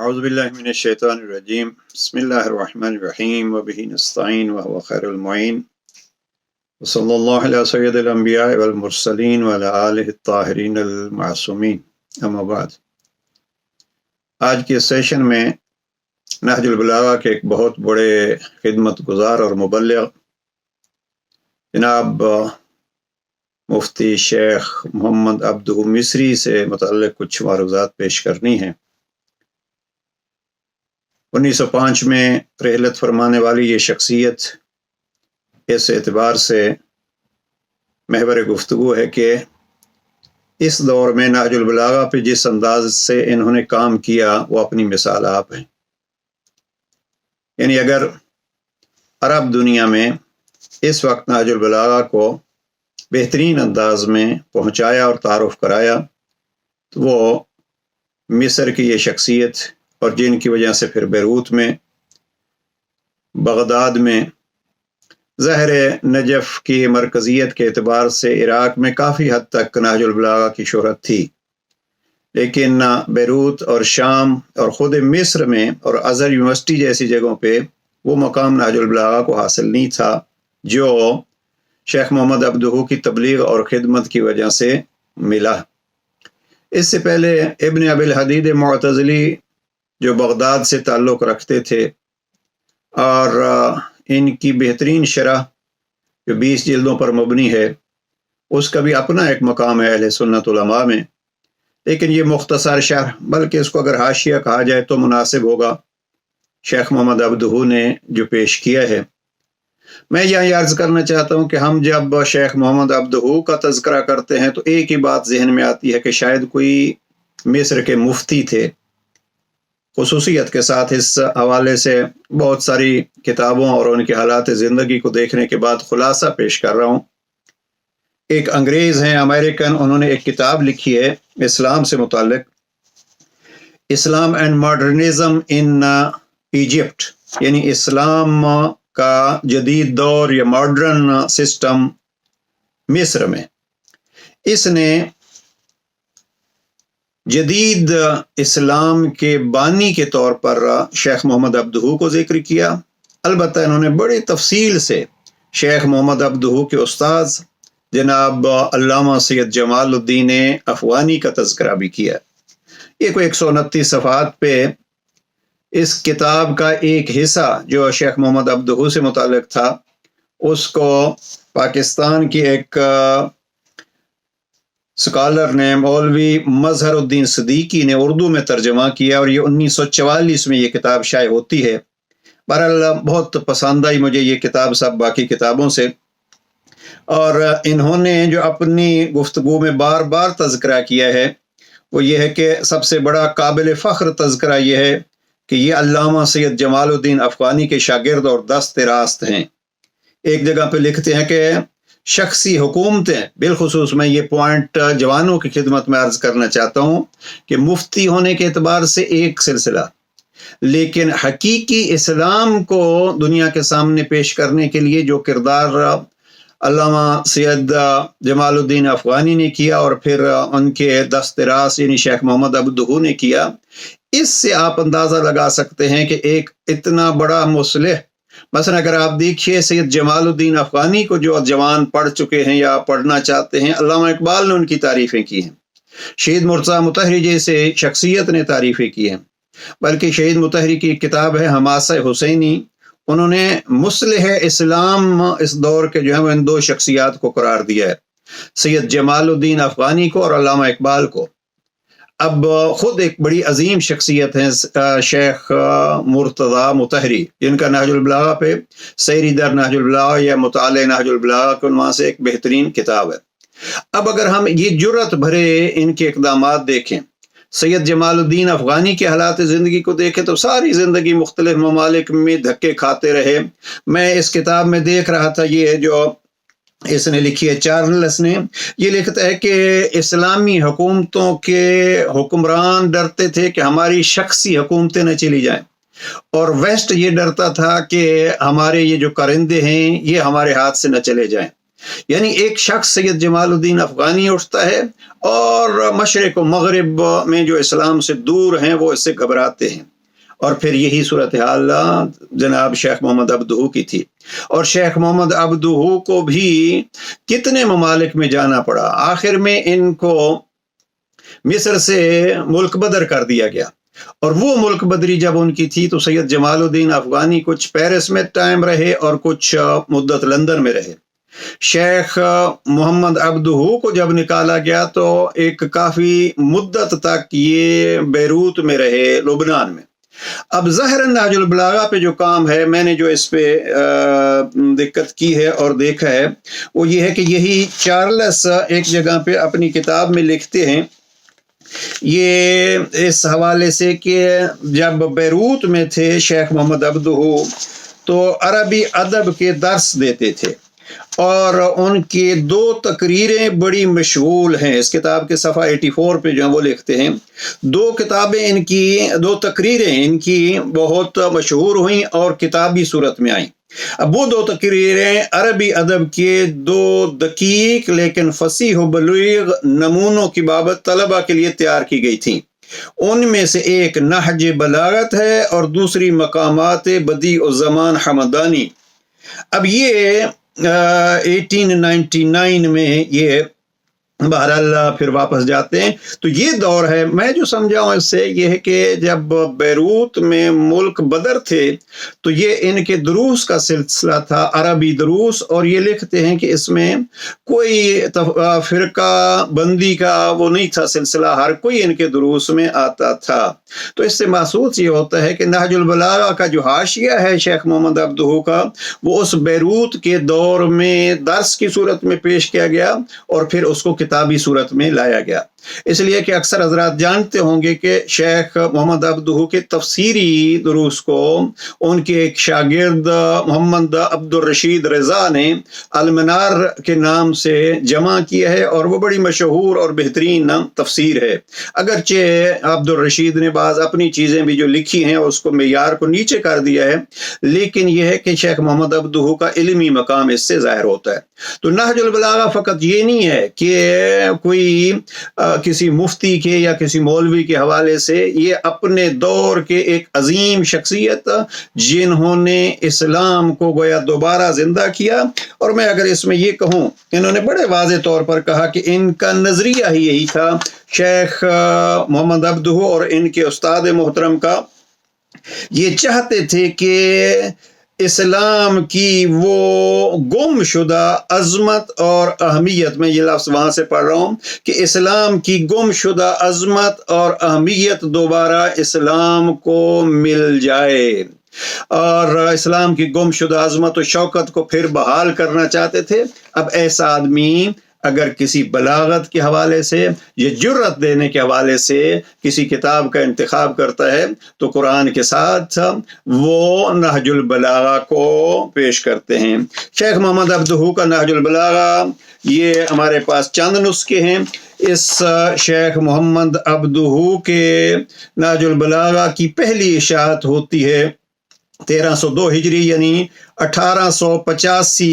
أعوذ بالله من الشيطان الرجيم بسم الله الرحمن الرحيم وبه نستعين وهو خير المعين وصلى الله على سيد الأنبياء والمرسلين وعلى آله الطاهرين المعصومين أما بعد آج کے سیشن میں نہج البلاغہ کے ایک بہت بڑے خدمت گزار اور مبلغ جناب مفتی شیخ محمد عبدہ مصری سے متعلق کچھ معروضات پیش کرنی ہیں۔ 1905 میں رحلت فرمانے والی یہ شخصیت اس اعتبار سے محور گفتگو ہے کہ اس دور میں نہج البلاغہ پہ جس انداز سے انہوں نے کام کیا وہ اپنی مثال آپ ہیں۔ یعنی اگر عرب دنیا میں اس وقت نہج البلاغہ کو بہترین انداز میں پہنچایا اور تعارف کرایا تو وہ مصر کی یہ شخصیت اور جن کی وجہ سے پھر بیروت میں، بغداد میں، ظاہر نجف کی مرکزیت کے اعتبار سے عراق میں کافی حد تک نہج البلاغہ کی شہرت تھی، لیکن بیروت اور شام اور خود مصر میں اور ازہر یونیورسٹی جیسی جگہوں پہ وہ مقام نہج البلاغہ کو حاصل نہیں تھا جو شیخ محمد عبدہ کی تبلیغ اور خدمت کی وجہ سے ملا۔ اس سے پہلے ابن ابی الحدید معتزلی جو بغداد سے تعلق رکھتے تھے اور ان کی بہترین شرح جو 20 جلدوں پر مبنی ہے اس کا بھی اپنا ایک مقام ہے اہل سنت علماء میں، لیکن یہ مختصر شرح، بلکہ اس کو اگر حاشیہ کہا جائے تو مناسب ہوگا، شیخ محمد عبدہ نے جو پیش کیا ہے۔ میں یہاں عرض کرنا چاہتا ہوں کہ ہم جب شیخ محمد عبدہ کا تذکرہ کرتے ہیں تو ایک ہی بات ذہن میں آتی ہے کہ شاید کوئی مصر کے مفتی تھے۔ خصوصیت کے ساتھ اس حوالے سے بہت ساری کتابوں اور ان کے حالات زندگی کو دیکھنے کے بعد خلاصہ پیش کر رہا ہوں۔ ایک انگریز ہیں امریکن، انہوں نے ایک کتاب لکھی ہے اسلام سے متعلق، اسلام اینڈ ماڈرنزم ان ایجپٹ، یعنی اسلام کا جدید دور یا ماڈرن سسٹم مصر میں۔ اس نے جدید اسلام کے بانی کے طور پر شیخ محمد عبدہ کو ذکر کیا، البتہ انہوں نے بڑی تفصیل سے شیخ محمد عبدہ کے استاذ جناب علامہ سید جمال الدین افغانی کا تذکرہ بھی کیا۔ یہ کوئی 129 صفحات پہ اس کتاب کا ایک حصہ جو شیخ محمد عبدہ سے متعلق تھا اس کو پاکستان کی ایک سکالر نے مولوی مظہر الدین صدیقی نے اردو میں ترجمہ کیا اور یہ 1944 میں یہ کتاب شائع ہوتی ہے۔ بہرحال بہت پسند آئی مجھے یہ کتاب سب باقی کتابوں سے، اور انہوں نے جو اپنی گفتگو میں بار بار تذکرہ کیا ہے وہ یہ ہے کہ سب سے بڑا قابل فخر تذکرہ یہ ہے کہ یہ علامہ سید جمال الدین افغانی کے شاگرد اور دست راست ہیں۔ ایک جگہ پہ لکھتے ہیں کہ شخصی حکومتیں، بالخصوص میں یہ پوائنٹ جوانوں کی خدمت میں عرض کرنا چاہتا ہوں کہ مفتی ہونے کے اعتبار سے ایک سلسلہ، لیکن حقیقی اسلام کو دنیا کے سامنے پیش کرنے کے لیے جو کردار علامہ سید جمال الدین افغانی نے کیا اور پھر ان کے دست راست یعنی شیخ محمد عبدہ نے کیا، اس سے آپ اندازہ لگا سکتے ہیں کہ ایک اتنا بڑا مصلح، مثلا اگر آپ دیکھیے سید جمال الدین افغانی کو جو جوان پڑھ چکے ہیں یا پڑھنا چاہتے ہیں، علامہ اقبال نے ان کی تعریفیں کی ہیں، شہید مرتضیٰ مطہری جیسے شخصیت نے تعریفیں کی ہیں، بلکہ شہید مطہری کی کتاب ہے حماسہ حسینی، انہوں نے مصلح اسلام اس دور کے جو ہے وہ ان دو شخصیات کو قرار دیا ہے، سید جمال الدین افغانی کو اور علامہ اقبال کو۔ اب خود ایک بڑی عظیم شخصیت ہیں شیخ مرتضیٰ مطہری، جن کا نہج البلاغہ پہ سیری در نہج البلاغہ یا مطالعہ نہج البلاغہ کے عنوان سے ایک بہترین کتاب ہے۔ اب اگر ہم یہ جرأت بھرے ان کے اقدامات دیکھیں، سید جمال الدین افغانی کے حالات زندگی کو دیکھیں تو ساری زندگی مختلف ممالک میں دھکے کھاتے رہے۔ میں اس کتاب میں دیکھ رہا تھا، یہ جو اس نے لکھی ہے چارلس نے، یہ لکھتا ہے کہ اسلامی حکومتوں کے حکمران ڈرتے تھے کہ ہماری شخصی حکومتیں نہ چلی جائیں، اور ویسٹ یہ ڈرتا تھا کہ ہمارے یہ جو کرندے ہیں یہ ہمارے ہاتھ سے نہ چلے جائیں۔ یعنی ایک شخص سید جمال الدین افغانی اٹھتا ہے اور مشرق و مغرب میں جو اسلام سے دور ہیں وہ اس سے گھبراتے ہیں، اور پھر یہی صورتحال جناب شیخ محمد عبدہو کی تھی، اور شیخ محمد عبدہو کو بھی کتنے ممالک میں جانا پڑا، آخر میں ان کو مصر سے ملک بدر کر دیا گیا، اور وہ ملک بدری جب ان کی تھی تو سید جمال الدین افغانی کچھ پیرس میں ٹائم رہے اور کچھ مدت لندن میں رہے۔ شیخ محمد عبدہو کو جب نکالا گیا تو ایک کافی مدت تک یہ بیروت میں رہے، لبنان میں۔ اب ظاہر نہج البلاغہ پہ جو کام ہے، میں نے جو اس پہ دقت کی ہے اور دیکھا ہے وہ یہ ہے کہ یہی چارلس ایک جگہ پہ اپنی کتاب میں لکھتے ہیں یہ اس حوالے سے کہ جب بیروت میں تھے شیخ محمد عبدہو تو عربی ادب کے درس دیتے تھے، اور ان کی 2 تقریریں بڑی مشغول ہیں۔ اس کتاب کے صفحہ 84 پہ جو وہ لکھتے ہیں 2 تقریریں ان کی بہت مشہور ہوئیں اور کتابی صورت میں آئیں۔ اب وہ 2 تقریریں عربی ادب کے 2 دقیق لیکن فصیح و بلیغ نمونوں کی بابت طلبہ کے لیے تیار کی گئی تھیں۔ ان میں سے ایک نہج بلاغت ہے اور دوسری مقامات بدیع الزمان حمدانی۔ اب یہ 1899 میں یہ بہرحال پھر واپس جاتے ہیں۔ تو یہ دور ہے، میں جو سمجھا ہوں اس سے یہ ہے کہ جب بیروت میں ملک بدر تھے تو یہ ان کے دروس کا سلسلہ تھا، عربی دروس، اور یہ لکھتے ہیں کہ اس میں کوئی فرقہ بندی کا وہ نہیں تھا سلسلہ، ہر کوئی ان کے دروس میں آتا تھا۔ تو اس سے محسوس یہ ہوتا ہے کہ نہج البلاغہ کا جو حاشیہ ہے شیخ محمد عبدہو کا، وہ اس بیروت کے دور میں درس کی صورت میں پیش کیا گیا اور پھر اس کو کتابی صورت میں لایا گیا۔ اس لیے کہ اکثر حضرات جانتے ہوں گے کہ شیخ محمد عبدہو کے تفسیری دروس کو ان کے ایک شاگرد محمد عبد الرشید رضا نے المنار کے نام سے جمع کیا ہے، اور وہ بڑی مشہور اور بہترین تفسیر ہے۔ اگرچہ عبد الرشید نے بعض اپنی چیزیں بھی جو لکھی ہیں اس کو معیار کو نیچے کر دیا ہے، لیکن یہ ہے کہ شیخ محمد عبدہو کا علمی مقام اس سے ظاہر ہوتا ہے۔ تو نہج البلاغہ فقط یہ نہیں ہے کہ کوئی کسی مفتی کے یا کسی مولوی کے حوالے سے، یہ اپنے دور کے ایک عظیم شخصیت جنہوں نے اسلام کو گویا دوبارہ زندہ کیا، اور میں اگر اس میں یہ کہوں، انہوں نے بڑے واضح طور پر کہا کہ ان کا نظریہ ہی یہی تھا، شیخ محمد عبدہو اور ان کے استاد محترم کا، یہ چاہتے تھے کہ اسلام کی وہ گم شدہ عظمت اور اہمیت، میں یہ لفظ وہاں سے پڑھ رہا ہوں کہ اسلام کی گم شدہ عظمت اور اہمیت دوبارہ اسلام کو مل جائے، اور اسلام کی گم شدہ عظمت و شوکت کو پھر بحال کرنا چاہتے تھے۔ اب ایسا آدمی اگر کسی بلاغت کے حوالے سے یا جرت دینے کے حوالے سے کسی کتاب کا انتخاب کرتا ہے تو قرآن کے ساتھ وہ نہج البلاغہ کو پیش کرتے ہیں۔ شیخ محمد عبدہو کا نہج البلاغہ، یہ ہمارے پاس چند نسخے ہیں۔ اس شیخ محمد عبدہو کے نہج البلاغہ کی پہلی اشاعت ہوتی ہے 1302 ہجری یعنی 1885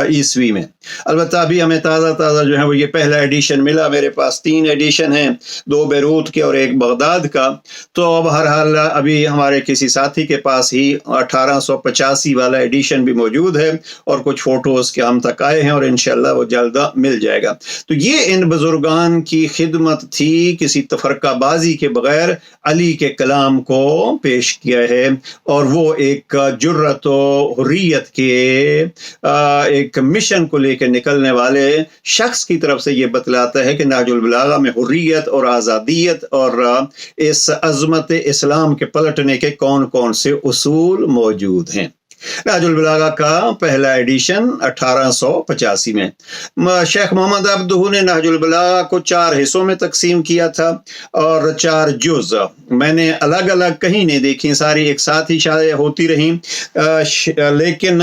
عیسوی میں۔ البتہ ابھی ہمیں تازہ جو ہے وہ یہ پہلا ایڈیشن ملا، میرے پاس 3 ایڈیشن ہیں، 2 بیروت کے اور 1 بغداد کا۔ تو بہرحال ابھی ہمارے کسی ساتھی کے پاس ہی 1885 والا ایڈیشن بھی موجود ہے، اور کچھ فوٹوز کے ہم تک آئے ہیں، اور انشاءاللہ وہ جلد مل جائے گا۔ تو یہ ان بزرگان کی خدمت تھی، کسی تفرقہ بازی کے بغیر علی کے کلام کو پیش کیا ہے، اور وہ ایک جرت و حریت کے ایک مشن کو لے کے نکلنے والے شخص کی طرف سے یہ بتلاتا ہے کہ نہج البلاغہ میں حریت اور آزادیت اور اس عظمت اسلام کے پلٹنے کے کون کون سے اصول موجود ہیں۔ نہج البلاغہ کا پہلا ایڈیشن 1885 میں۔ شیخ محمد عبدہو نے نہج البلاغہ کو 4 حصوں میں تقسیم کیا تھا اور 4 جز، میں نے الگ الگ کہیں نہیں دیکھی، ساری ایک ساتھ ہی شائع ہوتی رہیں، لیکن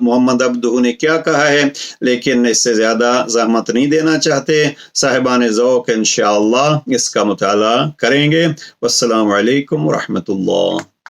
محمد عبدہ نے کیا کہا ہے، لیکن اس سے زیادہ زحمت نہیں دینا چاہتے۔ صاحبان ذوق انشاءاللہ اس کا مطالعہ کریں گے۔ والسلام علیکم ورحمۃ اللہ۔